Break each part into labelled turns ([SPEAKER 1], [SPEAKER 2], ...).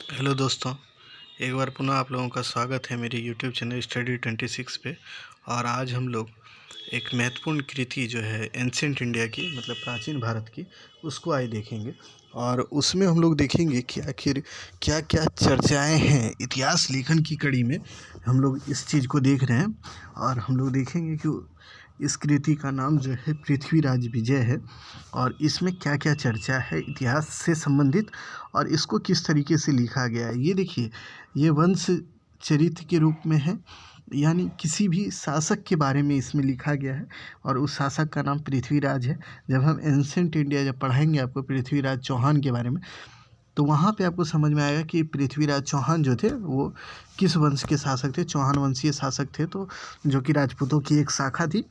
[SPEAKER 1] Hello दोस्तों, एक बार पुनः आप लोगों का स्वागत है मेरे यूट्यूब चैनल स्टडी 26 पे। और आज हम लोग एक महत्वपूर्ण कृति जो है एंशिएंट इंडिया की, मतलब प्राचीन भारत की, उसको आज देखेंगे। और उसमें हम लोग देखेंगे कि आखिर क्या क्या चर्चाएं हैं इतिहास लेखन की कड़ी में। हम लोग इस चीज़ को देख रहे हैं और हम लोग देखेंगे कि इस कृति का नाम जो है पृथ्वीराज विजय है। और इसमें क्या क्या चर्चा है इतिहास से संबंधित और इसको किस तरीके से लिखा गया है। ये देखिए, ये वंश चरित्र के रूप में है, यानी किसी भी शासक के बारे में इसमें लिखा गया है और उस शासक का नाम पृथ्वीराज है। जब हम एंशिएंट इंडिया जब पढ़ाएंगे आपको पृथ्वीराज चौहान के बारे में, तो वहाँ पे आपको समझ में आएगा कि पृथ्वीराज चौहान जो थे वो किस वंश के शासक थे। चौहान वंशीय शासक थे, तो जो कि राजपूतों की एक शाखा थी,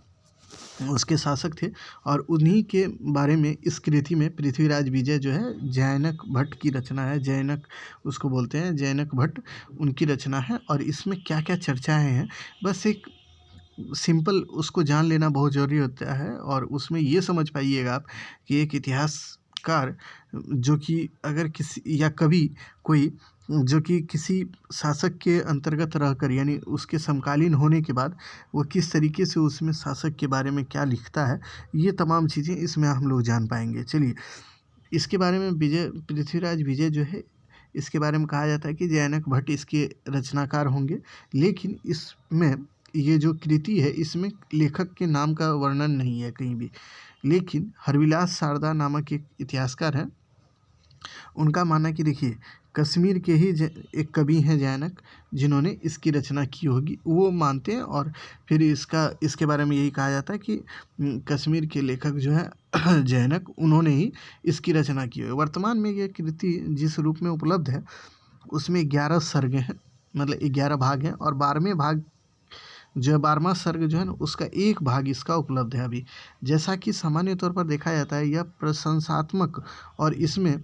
[SPEAKER 1] उसके शासक थे। और उन्हीं के बारे में इस कृति में पृथ्वीराज विजय जो है जैनक भट्ट की रचना है। जैनक उसको बोलते हैं, जैनक भट्ट उनकी रचना है। और इसमें क्या क्या चर्चाएं हैं, बस एक सिंपल उसको जान लेना बहुत ज़रूरी होता है। और उसमें ये समझ पाइएगा आप कि एक इतिहासकार जो कि अगर किसी या कभी कोई जो कि किसी शासक के अंतर्गत रहकर, यानी उसके समकालीन होने के बाद वो किस तरीके से उसमें शासक के बारे में क्या लिखता है, ये तमाम चीज़ें इसमें हम लोग जान पाएंगे। चलिए, इसके बारे में पृथ्वीराज विजय जो है, इसके बारे में कहा जाता है कि जैनक भट्ट इसके रचनाकार होंगे। लेकिन इसमें ये जो कृति है इसमें लेखक के नाम का वर्णन नहीं है कहीं भी। लेकिन हरविलास शारदा नामक एक इतिहासकार हैं, उनका मानना है कि देखिए, कश्मीर के ही एक कवि हैं जैनक, जिन्होंने इसकी रचना की होगी, वो मानते हैं। और फिर इसके बारे में यही कहा जाता है कि कश्मीर के लेखक जो है जैनक, उन्होंने ही इसकी रचना की है। वर्तमान में ये कृति जिस रूप में उपलब्ध है उसमें 11 सर्ग हैं, मतलब 11 भाग हैं। और 12वें भाग जो 12वां सर्ग जो है ना, उसका एक भाग इसका उपलब्ध है अभी। जैसा कि सामान्य तौर पर देखा जाता है, यह प्रशंसात्मक और इसमें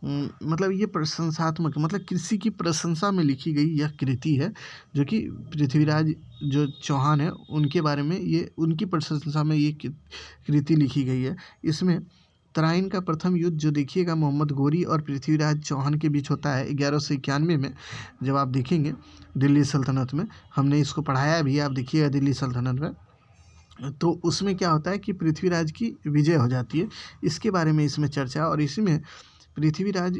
[SPEAKER 1] मतलब ये प्रशंसात्मक, मतलब किसी की प्रशंसा में लिखी गई यह कृति है, जो कि पृथ्वीराज जो चौहान है उनके बारे में, ये उनकी प्रशंसा में ये कृति लिखी गई है। इसमें तराइन का प्रथम युद्ध जो देखिएगा मोहम्मद गोरी और पृथ्वीराज चौहान के बीच होता है 1191 में। जब आप देखेंगे दिल्ली सल्तनत में, हमने इसको पढ़ाया भी, आप देखिएगा दिल्ली सल्तनत में, तो उसमें क्या होता है कि पृथ्वीराज की विजय हो जाती है। इसके बारे में इसमें चर्चा है और इसमें पृथ्वीराज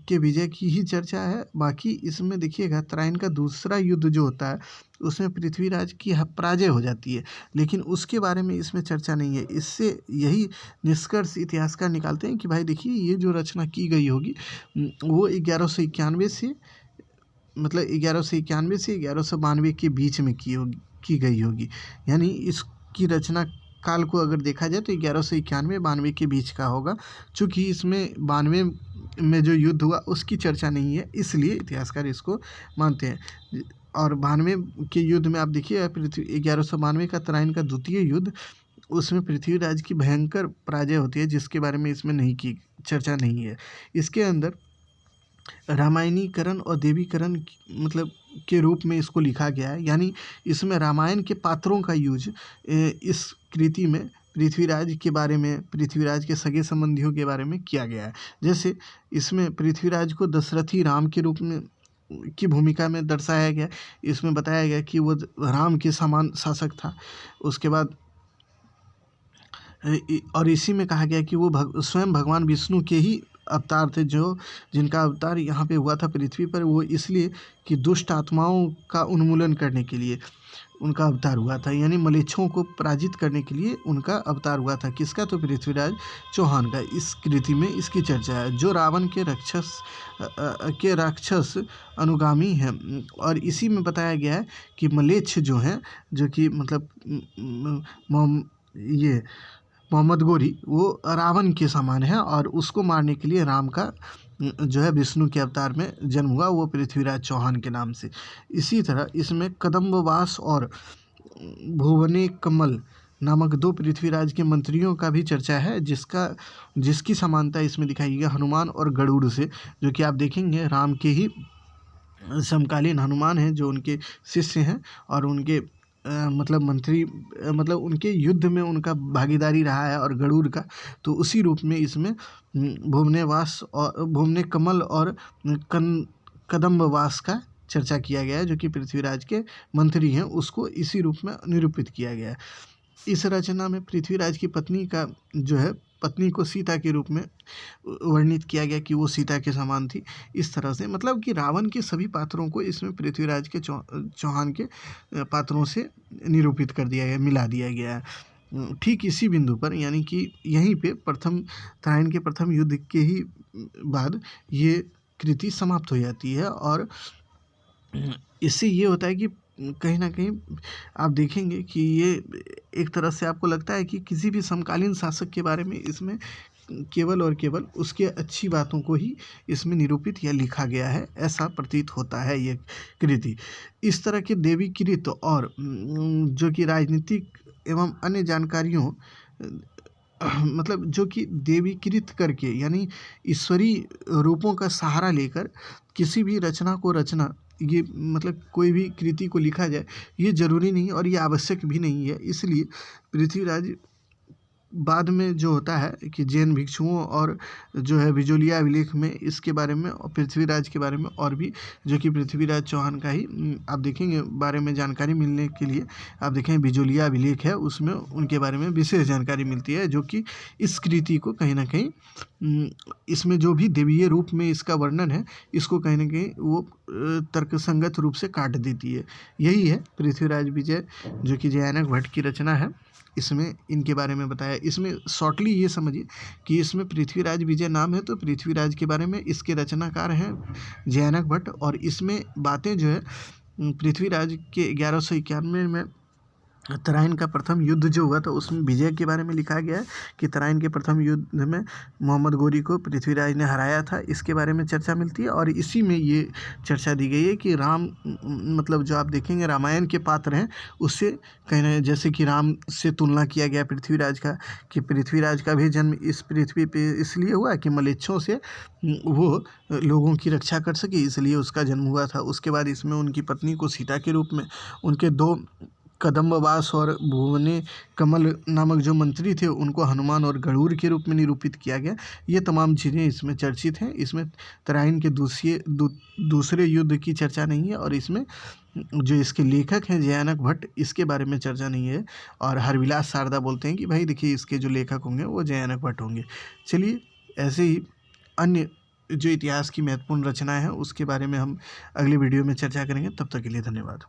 [SPEAKER 1] के विजय की ही चर्चा है। बाकी इसमें देखिएगा तराइन का दूसरा युद्ध जो होता है उसमें पृथ्वीराज की पराजय हो जाती है, लेकिन उसके बारे में इसमें चर्चा नहीं है। इससे यही निष्कर्ष इतिहासकार निकालते हैं कि भाई देखिए, ये जो रचना की गई होगी वो 1191 से, मतलब 1191 से 1192 के बीच में की गई होगी। यानी इसकी रचना काल को अगर देखा जाए तो 1191-92 के बीच का होगा। चूँकि इसमें 92 में जो युद्ध हुआ उसकी चर्चा नहीं है, इसलिए इतिहासकार इसको मानते हैं। और 92 के युद्ध में आप देखिए, 1192 का तराइन का द्वितीय युद्ध, उसमें पृथ्वीराज की भयंकर पराजय होती है, जिसके बारे में इसमें चर्चा नहीं है। इसके अंदर रामायणीकरण और देवीकरण मतलब के रूप में इसको लिखा गया है। यानी इसमें रामायण के पात्रों का यूज इस कृति में पृथ्वीराज के बारे में, पृथ्वीराज के सगे संबंधियों के बारे में किया गया है। जैसे इसमें पृथ्वीराज को दशरथी राम के रूप में की भूमिका में दर्शाया गया। इसमें बताया गया कि वो राम के समान शासक था। उसके बाद और इसी में कहा गया कि वो स्वयं भगवान विष्णु के ही अवतार थे, जो जिनका अवतार यहाँ पे हुआ था पृथ्वी पर, वो इसलिए कि दुष्ट आत्माओं का उन्मूलन करने के लिए उनका अवतार हुआ था। यानी मलेच्छों को पराजित करने के लिए उनका अवतार हुआ था। किसका? तो पृथ्वीराज चौहान का। इस कृति में इसकी चर्चा है, जो रावण के राक्षस अनुगामी हैं। और इसी में बताया गया है कि मलेच्छ जो हैं, जो कि मतलब ये मोहम्मद गोरी, वो रावण के समान है और उसको मारने के लिए राम का जो है विष्णु के अवतार में जन्म हुआ, वो पृथ्वीराज चौहान के नाम से। इसी तरह इसमें कदम्बवास और भुवने कमल नामक 2 पृथ्वीराज के मंत्रियों का भी चर्चा है, जिसकी समानता इसमें दिखाई गई हनुमान और गरुड़ से, जो कि आप देखेंगे राम के ही समकालीन हनुमान हैं, जो उनके शिष्य हैं और उनके मतलब मंत्री, मतलब उनके युद्ध में उनका भागीदारी रहा है। और गरुड़ का तो उसी रूप में इसमें भुवनेवास और भुवने कमल और कदम्बवास का चर्चा किया गया है, जो कि पृथ्वीराज के मंत्री हैं, उसको इसी रूप में निरूपित किया गया है। इस रचना में पृथ्वीराज की पत्नी का जो है, पत्नी को सीता के रूप में वर्णित किया गया कि वो सीता के समान थी। इस तरह से मतलब कि रावण के सभी पात्रों को इसमें पृथ्वीराज के चौहान के पात्रों से निरूपित कर दिया गया, मिला दिया गया है। ठीक इसी बिंदु पर, यानी कि यहीं पे तराइन के प्रथम युद्ध के ही बाद ये कृति समाप्त हो जाती है। और इससे ये होता है कि कहीं ना कहीं आप देखेंगे कि ये एक तरह से आपको लगता है कि किसी भी समकालीन शासक के बारे में इसमें केवल और केवल उसके अच्छी बातों को ही इसमें निरूपित या लिखा गया है, ऐसा प्रतीत होता है ये कृति। इस तरह के देवी कृत और जो कि राजनीतिक एवं अन्य जानकारियों मतलब जो कि देवीकृत करके, यानी ईश्वरीय रूपों का सहारा लेकर किसी भी रचना को रचना, ये मतलब कोई भी कृति को लिखा जाए, ये ज़रूरी नहीं और ये आवश्यक भी नहीं है। इसलिए पृथ्वीराज बाद में जो होता है कि जैन भिक्षुओं और जो है बिजोलिया अभिलेख में इसके बारे में और पृथ्वीराज के बारे में और भी, जो कि पृथ्वीराज चौहान का ही आप देखेंगे बारे में जानकारी मिलने के लिए, आप देखें बिजोलिया अभिलेख है, उसमें उनके बारे में विशेष जानकारी मिलती है, जो कि इस कृति को कहीं ना कहीं इसमें जो भी देवीय रूप में इसका वर्णन है, इसको कहीं ना कहीं वो तर्कसंगत रूप से काट देती है। यही है पृथ्वीराज विजय, जो कि जयानक भट्ट की रचना है। इसमें इनके बारे में बताया। इसमें शॉर्टली ये समझिए कि इसमें पृथ्वीराज विजय नाम है, तो पृथ्वीराज के बारे में इसके रचनाकार हैं जयानक भट्ट। और इसमें बातें जो है पृथ्वीराज के 1191 में तराइन का प्रथम युद्ध जो हुआ था उसमें विजय के बारे में लिखा गया है कि तराइन के प्रथम युद्ध में मोहम्मद गोरी को पृथ्वीराज ने हराया था, इसके बारे में चर्चा मिलती है। और इसी में ये चर्चा दी गई है कि राम मतलब जो आप देखेंगे रामायण के पात्र हैं, उससे कहीं ना जैसे कि राम से तुलना किया गया पृथ्वीराज का, कि पृथ्वीराज का भी जन्म इस पृथ्वी पे इसलिए हुआ कि मलेच्छों से वो लोगों की रक्षा कर सके, इसलिए उसका जन्म हुआ था। उसके बाद इसमें उनकी पत्नी को सीता के रूप में, उनके दो कदम्बवास और भुवने कमल नामक जो मंत्री थे उनको हनुमान और गरुड़ के रूप में निरूपित किया गया। ये तमाम चीज़ें इसमें चर्चित हैं। इसमें तराइन के दूसरे युद्ध की चर्चा नहीं है, और इसमें जो इसके लेखक हैं जयानक भट्ट, इसके बारे में चर्चा नहीं है। और हरविलास शारदा बोलते हैं कि भाई देखिए इसके जो लेखक होंगे वो जयानक भट्ट होंगे। चलिए, ऐसे ही अन्य जो इतिहास की महत्वपूर्ण रचनाएं हैं उसके बारे में हम अगले वीडियो में चर्चा करेंगे। तब तक के लिए धन्यवाद।